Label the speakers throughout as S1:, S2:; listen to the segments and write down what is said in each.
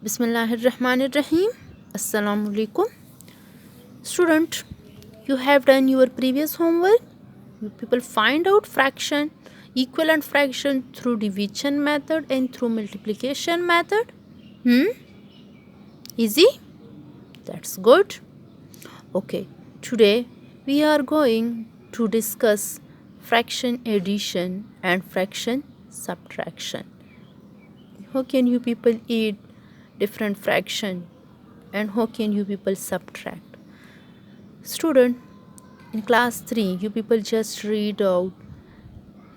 S1: Bismillahirrahmanirrahim. Assalamu alaikum. Student, you have done your previous homework. You people find out fraction, equivalent fraction through division method and through multiplication method. Easy? That's good. Okay, today we are going to discuss fraction addition and fraction subtraction. How can you people add different fraction and how can you people subtract? Student, in class 3 you people just read out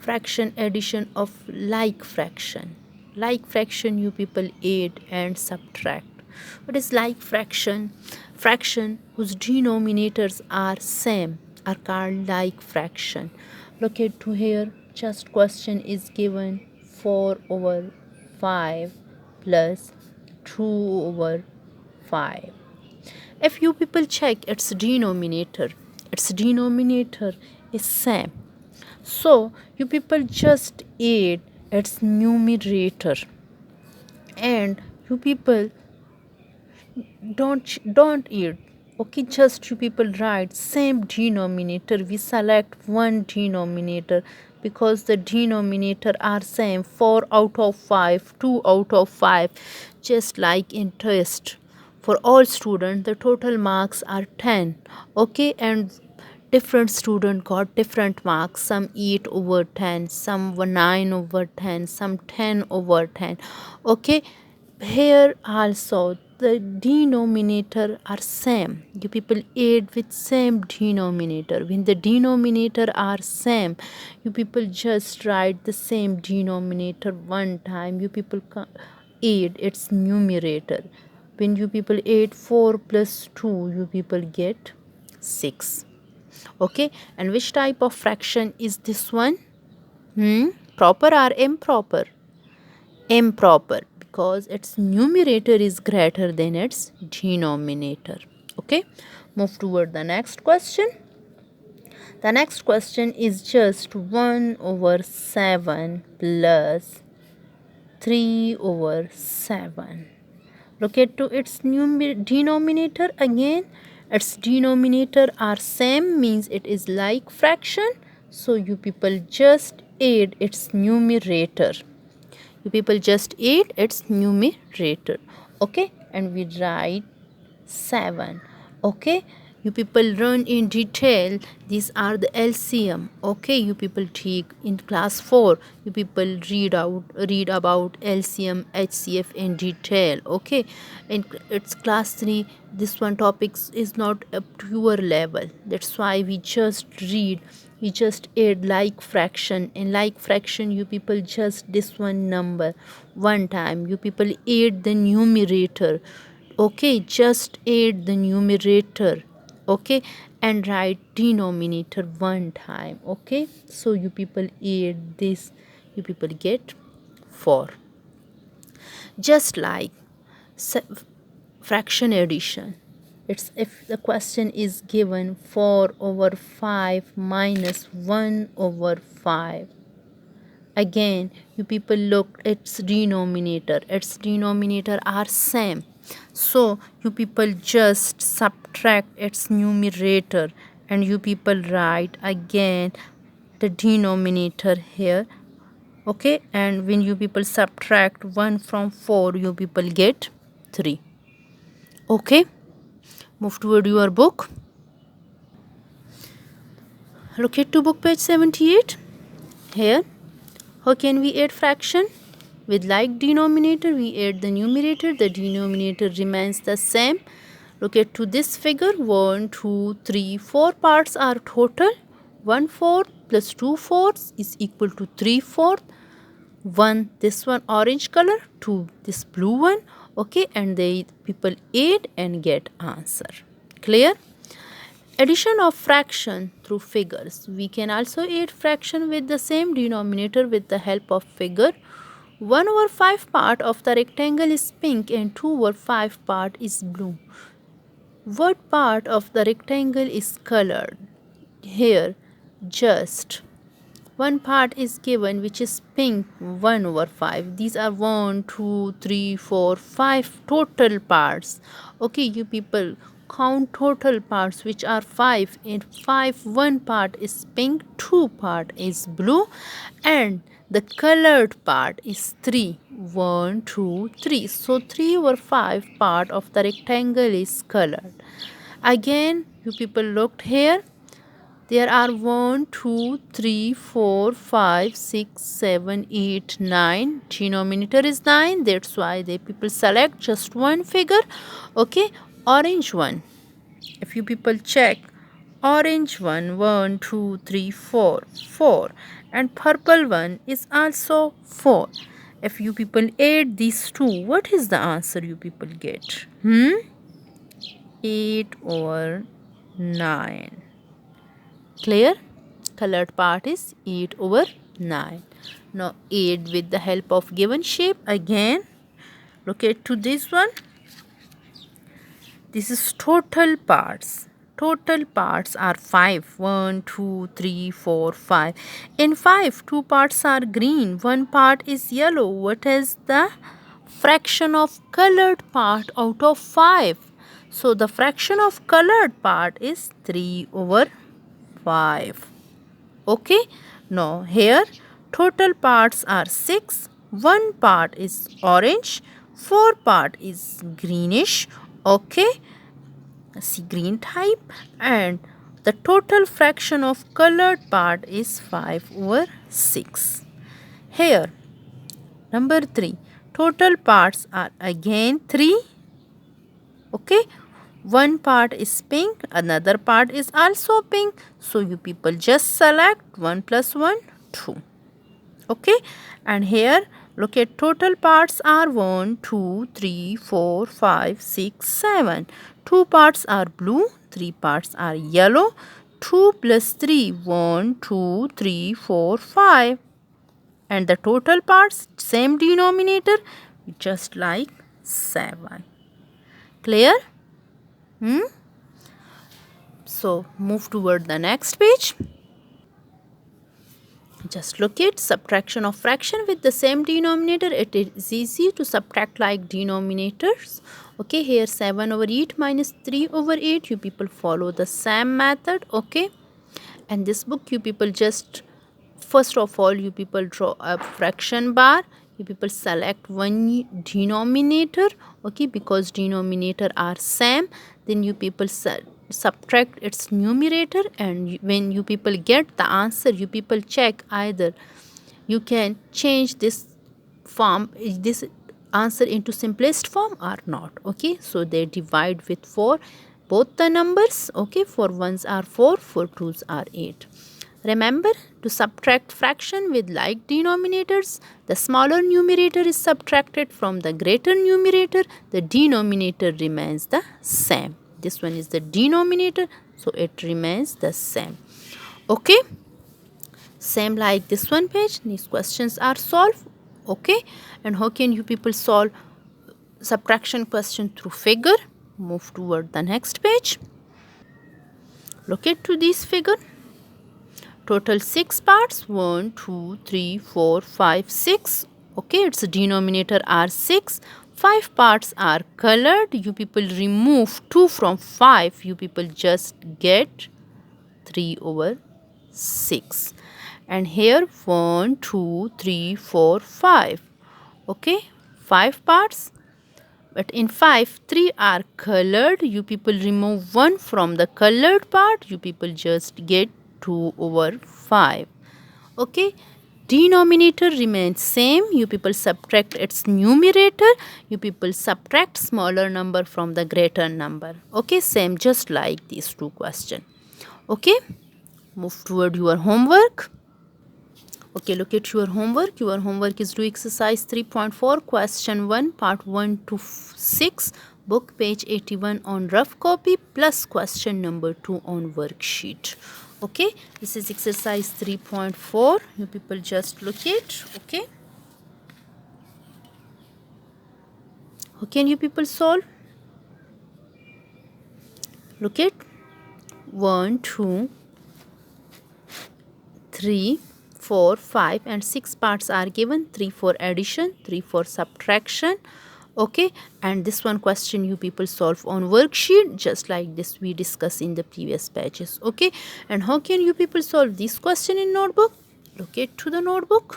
S1: fraction addition of like fraction. Like fraction you people add and subtract. What is like fraction? Fraction whose denominators are same are called like fraction. Look at to here, just question is given 4 over 5 plus 2 over 5. If you people check its denominator is same. So you people just add its numerator and you people don't add. Okay, just you people write same denominator. We select one denominator because the denominator are same. 4 out of 5, 2 out of 5, just like in test. For all students the total marks are 10. Okay, and different student got different marks, some 8 over 10, some 9 over 10, some 10 over 10. Okay, here also the denominator are same. You people add with same denominator. When the denominator are same, you people just write the same denominator one time. You people add its numerator. When you people add 4 plus 2, you people get 6. Okay, and which type of fraction is this one? Proper or improper? Improper, because its numerator is greater than its denominator. Okay, move toward the next question. The next question is just 1 over 7 plus 3 over 7. Look at to its denominator again. Its denominator are same, means it is like fraction. So you people just add its numerator. You people just add its numerator. Okay, and we write 7. Okay, you people learn in detail. These are the LCM. Okay, you people take in class 4. You people read about LCM, HCF in detail. Okay, in it's class 3. This one topics is not up to your level. That's why we just read. We just add like fraction. In like fraction you people just this one number one time. You people add the numerator. Okay, just add the numerator. Okay, and write denominator one time. Okay, so you people add this, you people get 4. Just like fraction addition, it's if the question is given 4 over 5 minus 1 over 5. Again you people look its denominator are same, so you people just subtract its numerator and you people write again the denominator here. Okay, and when you people subtract 1 from 4, you people get 3. Okay, move toward your book. Look at to book page 78. Here, how can we add fraction? With like denominator, we add the numerator. The denominator remains the same. Look at to this figure. 1, 2, 3, 4 parts are total. 1/4 plus 2/4 is equal to 3/4. 1 this one orange color, 2 this blue one. Okay, and they people add and get answer. Clear? Addition of fraction through figures. We can also add fraction with the same denominator with the help of figure. 1 over 5 part of the rectangle is pink and 2 over 5 part is blue. What part of the rectangle is colored? Here, just One part is given which is pink 1 over 5. These are 1, 2, 3, 4, 5 total parts. Okay, you people count total parts which are 5. In 5, one part is pink, 2 part is blue, and the colored part is 3. 1, 2, 3. So 3 over 5 part of the rectangle is colored. Again, you people looked here. There are 1, 2, 3, 4, 5, 6, 7, 8, 9. Denominator is 9. That's why the people select just one figure. Okay, orange one. If you people check, orange one, 1, 2, 3, 4, 4. And purple one is also 4. If you people add these two, what is the answer you people get? 8 over 9. Clear? Colored part is 8 over 9. Now add with the help of given shape. Again, look at to this one. This is total parts. Total parts are 5. 1, 2, 3, 4, 5. In 5, 2 parts are green. 1 part is yellow. What is the fraction of colored part out of 5? So the fraction of colored part is 3 over 5. Okay, now here total parts are 6. 1 part is orange, 4 part is greenish. Okay, see green type, and the total fraction of colored part is 5 over 6. Here number 3, total parts are again 3. Okay, one part is pink, another part is also pink. So you people just select 1 plus 1, 2. Okay, and here look at total parts are 1, 2, 3, 4, 5, 6, 7. 2 parts are blue, 3 parts are yellow. 2 plus 3, 1, 2, 3, 4, 5. And the total parts, same denominator, just like 7. Clear? So move toward the next page. Just look at subtraction of fraction with the same denominator. It is easy to subtract like denominators. Okay, here 7 over 8 minus 3 over 8. You people follow the same method. Okay, and this book you people just first of all you people draw a fraction bar. You people select one denominator. Okay, because denominator are same, then you people subtract its numerator, and when you people get the answer, you people check either you can change this form, this answer into simplest form or not. Okay, so they divide with 4 both the numbers. Okay, for ones are 4, for twos are 8. Remember to subtract fraction with like denominators. The smaller numerator is subtracted from the greater numerator. The denominator remains the same. This one is the denominator, so it remains the same. Okay, same like this one page. These questions are solved. Okay, and how can you people solve subtraction question through figure? Move toward the next page. Look at to this figure. Total 6 parts, 1, 2, 3, 4, 5, 6. Okay, its denominator are 6. 5 parts are colored. You people remove 2 from 5. You people just get 3 over 6. And here 1, 2, 3, 4, 5. Okay, 5 parts. But in 5, 3 are colored. You people remove 1 from the colored part. You people just get 2 over 5. Okay, denominator remains same. You people subtract its numerator. You people subtract smaller number from the greater number. Okay, same just like these two questions. Okay, move toward your homework. Okay, look at your homework. Your homework is do exercise 3.4, question 1, part 1 to 6, book page 81 on rough copy, plus question number 2 on worksheet. Okay, this is exercise 3.4. You people just look at. Okay, how can you people solve? Look at 1, 2, 3, 4, 5 and 6 parts are given. 3 for addition, 3 for subtraction. Okay, and this one question you people solve on worksheet just like this we discussed in the previous pages. Okay, and how can you people solve this question in notebook? Locate to the notebook.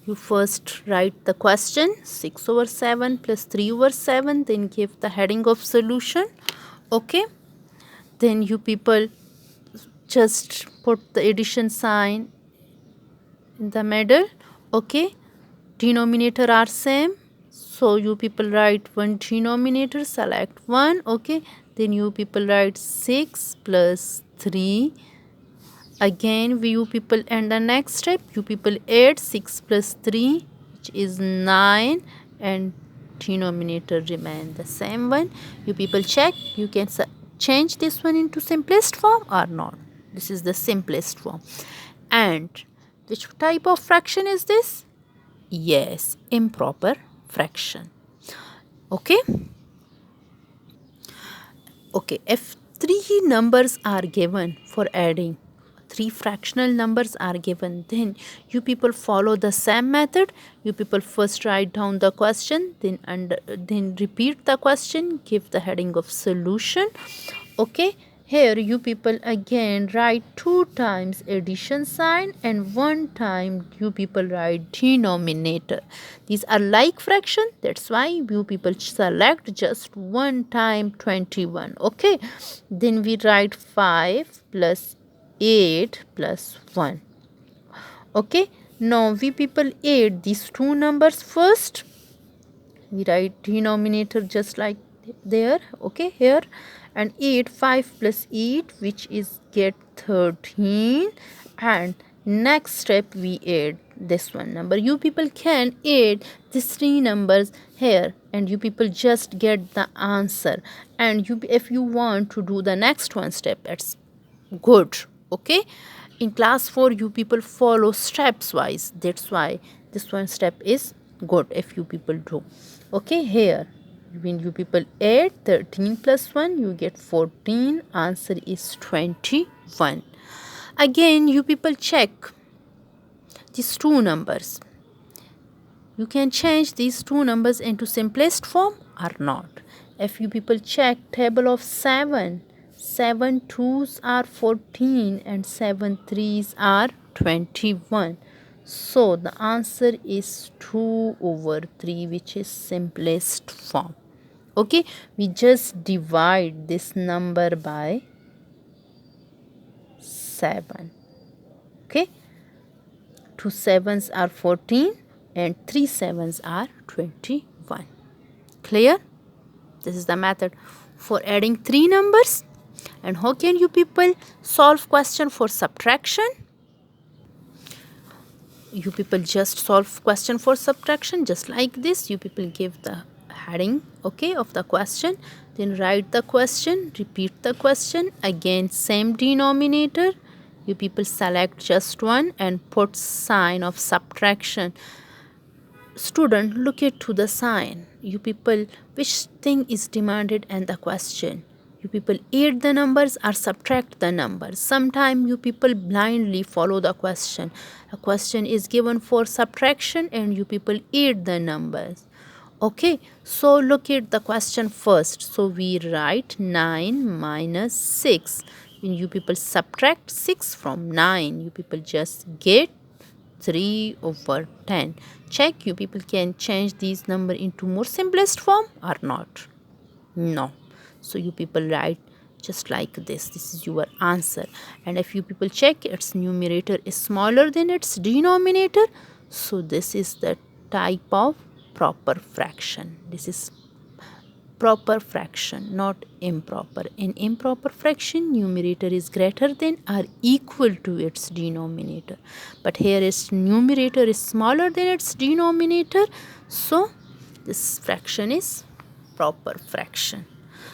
S1: You first write the question 6/7 plus 3/7, then give the heading of solution. Okay, then you people just put the addition sign in the middle. Okay, denominator are same, so you people write one denominator, select 1. Okay, then you people write 6 plus 3. Again you people, and the next step you people add 6 plus 3, which is 9, and denominator remain the same one. You people check, you can change this one into simplest form or not. This is the simplest form. And which type of fraction is this? Yes, improper fraction. Okay, if three numbers are given for adding, three fractional numbers are given, then you people follow the same method. You people first write down the question, then repeat the question, give the heading of solution. Okay, here you people again write 2 times addition sign and 1 time you people write denominator. These are like fraction, that's why you people select just 1 time 21. Okay, then we write 5 plus 8 plus 1. Okay, now we people add these two numbers first. We write denominator just like there. Okay, here, and 8, 5 plus 8, which is get 13, and next step we add this one number. You people can add these three numbers here and you people just get the answer. And if you want to do the next one step, it's good. Okay, in class 4 you people follow steps wise, that's why this one step is good if you people do. Okay, here when you people add 13 plus 1, you get 14. Answer is 21. Again you people check these two numbers. You can change these two numbers into simplest form or not. If you people check table of 7, 7 2s are 14 and 7 3s are 21. So the answer is 2/3, which is simplest form. Okay, we just divide this number by 7. Okay, 2 7s are 14 and 3 7s are 21. Clear? This is the method for adding three numbers. And how can you people solve question for subtraction? You people just solve question for subtraction just like this. You people give the heading, okay, of the question, then write the question, repeat the question, again same denominator. You people select just one and put sign of subtraction. Student, look it to the sign. You people, which thing is demanded in the question? You people add the numbers or subtract the numbers. Sometimes you people blindly follow the question. A question is given for subtraction and you people add the numbers. Okay, so look at the question first. So we write 9 minus 6. When you people subtract 6 from 9, you people just get 3/10. Check, you people can change these number into more simplest form or not. No. So you people write just like this. This is your answer. And if you people check, its numerator is smaller than its denominator. So this is the type of proper fraction. This is proper fraction, not improper. In improper fraction, numerator is greater than or equal to its denominator. But here its numerator is smaller than its denominator. So this fraction is proper fraction.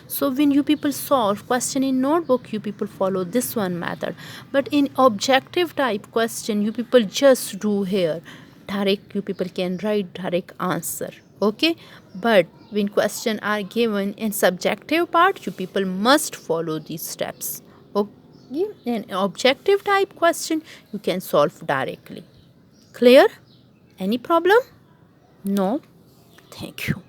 S1: So when you people solve question in notebook, you people follow this one method. But in objective type question, you people just do here direct. You people can write direct answer. Okay, but when question are given in subjective part, you people must follow these steps. Yeah, an objective type question you can solve directly. Clear? Any problem? No? Thank you.